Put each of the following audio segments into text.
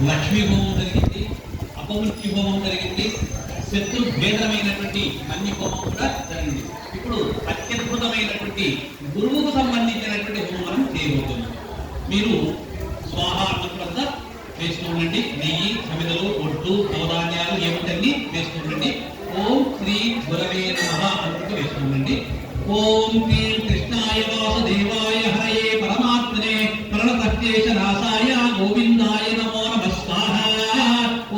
లక్ష్మీ హోమం జరిగింది, అపమృత్యు హోమం జరిగింది, శత్రు భేదమైనటువంటి అన్ని హోమం కూడా జరిగింది. ఇప్పుడు అత్యద్భుతమైనటువంటి గురువుకు సంబంధించినటువంటి హోమం మనం చేయబోతున్నాం. మీరు స్వాహా అన్నప్పుడంతా వేస్తూ ఉండండి. నెయ్యి, సమిదలు, ఒడ్డు, నవధాన్యాలు ఏమిటన్నీ వేస్తూ ఉండండి. ఓం శ్రీ గురవే నమః అనుకుంటూ వేస్తూ ఉండండి. ఓం శ్రీం కృష్ణాయ వాసుదేవాయ హరయే పరమాత్మనే ప్రణతక్లేశ నాశాయ గోవిందాయ నమో నమః స్వాహా.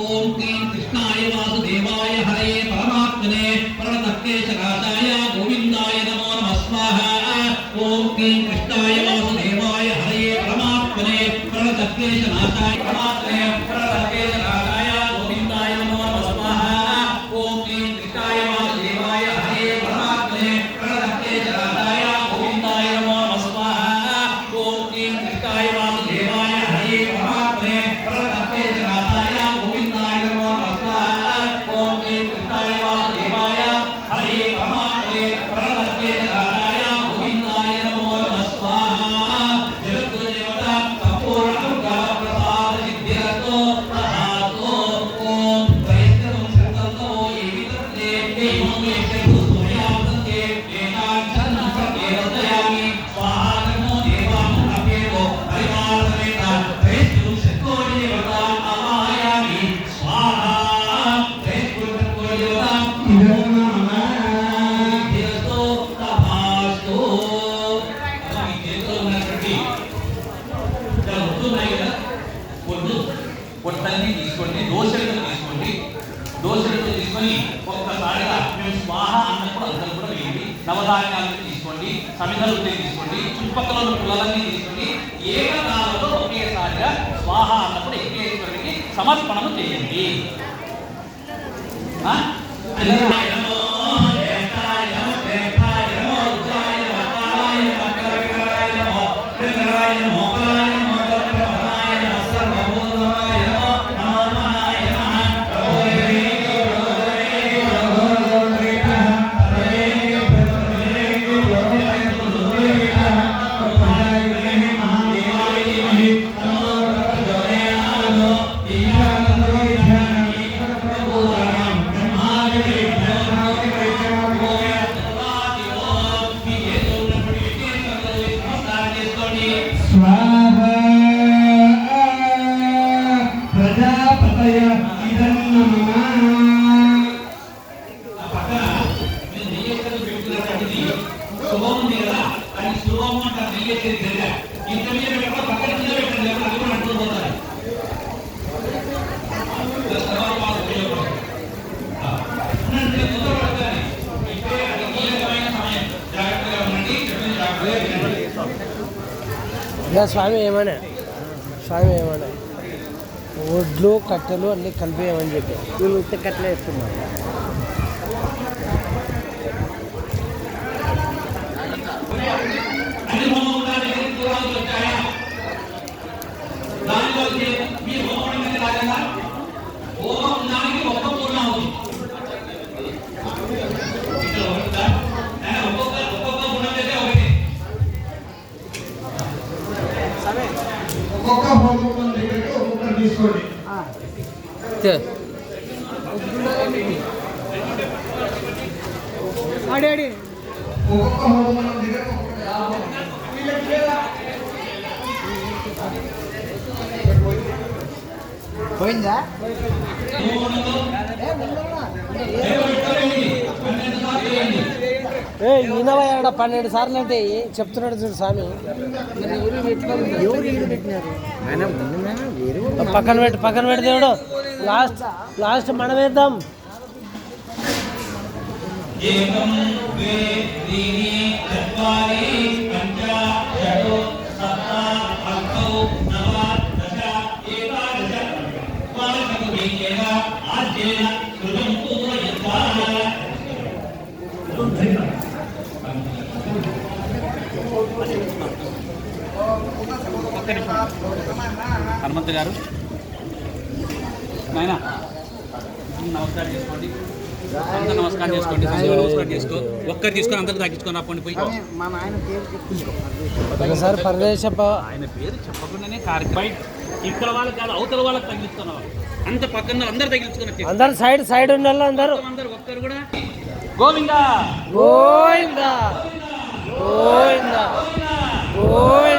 ఓం శ్రీం కృష్ణాయ వాసుదేవాయ హరయే పరమాత్మనే ప్రణతక్లేశ నాశాయ గోవిందాయ నమో నమః స్వాహా. ఓం శ్రీం కృష్ణాయ వాసుదేవాయ హరయే పరమాత్మనే ప్రణతక్లేశ నాశాయ పరమాత్మనే ప్రణతక్లేశ నాశాయ గోవిందాయ నమో నమః స్వాహా. ఓం శ్రీం కృష్ణాయ వాసుదేవాయ హరయే పరమాత్మనే ప్రణతక్లేశ నాశాయ గోవిందాయ నమో నమః స్వాహా. ఓం శ్రీం కృష్ణాయ వాసుదేవాయ హరయే పరమాత్మనే ప్రణతక్లేశ నాశాయ గోవిందాయ నమో నమః స్వాహా. ఓం శ్రీం కృష్ణాయ వాసుదేవాయ హరయే పరమాత్మనే ప్రణతక్లేశ నాశాయ గోవిందాయ నమో నమః స్వాహా. జగద్గురు దేవత సంపూర్ణ అనుగ్రహ ప్రసాద సిద్ధిరతో తథాతో. ఓం త్రైస్తవం శతంతో ఏవితత్తే దేవమే శుభయావతే వేదాంతం సంకేతయామి. స్వాహా నమో దేవాం అపేదో పరివారమేత త్రైస్తవం శతకోటి దేవత ఆయామి. స్వాహా త్రైస్తవం శతకోటి దేవత సిద్ధిరతో తథాతో. ఈ చేతిలో ఉన్నటువంటి పొట్టల్ని తీసుకోండి, దోశలతో తీసుకోండి. దోశలతో తీసుకొని ఒక్కసారిగా మేము స్వాహ అన్నప్పుడు అందరూ కూడా వేయండి. నవధాన్యాలను తీసుకోండి, సమిధలు తీసుకోండి, చుట్టుపక్కల ఉన్న పుల్లలన్నీ తీసుకొని ఏకకాలంలో ఒకేసారిగా స్వాహ అన్నప్పుడు ఏకేశ్వరుడికి సమర్పణము చేయండి. స్వామి ఏమన్నా ఒడ్లు కట్టెలు అన్నీ కలిపి ఏమని చెప్పి వీళ్ళు ఉత్త కట్టెలు వేస్తున్నారు. తీసుకోండి. పోయిందా? ఈయన 12 సార్లు అంటే చెప్తున్నాడు చూడు స్వామి. పక్కన పెట్టి దేవుడు లాస్ట్ మనం వేద్దాం. హనుమంత్ గారు నాయన నమస్కారం చేసుకోండి, అందరూ నమస్కారం చేసుకోండి, నమస్కారం చేసుకో. ఒక్కరు తీసుకొని అందరూ తగ్గించుకొని రాపండి పోయి. ఒకసారి పరదేశ ఆయన పేరు చెప్పకుండానే కార్యక్రమం ఇక్కడ వాళ్ళకి కాదు, అవతల వాళ్ళకి తగిలిస్తున్నారు. అంత పక్కన అందరు తగిలించుకున్నారు. అందరు సైడ్ సైడ్ ఉండాలి అందరూ. అందరు ఒక్కరు కూడా గోవిందా గోవిందా గోవిందా గోవిందా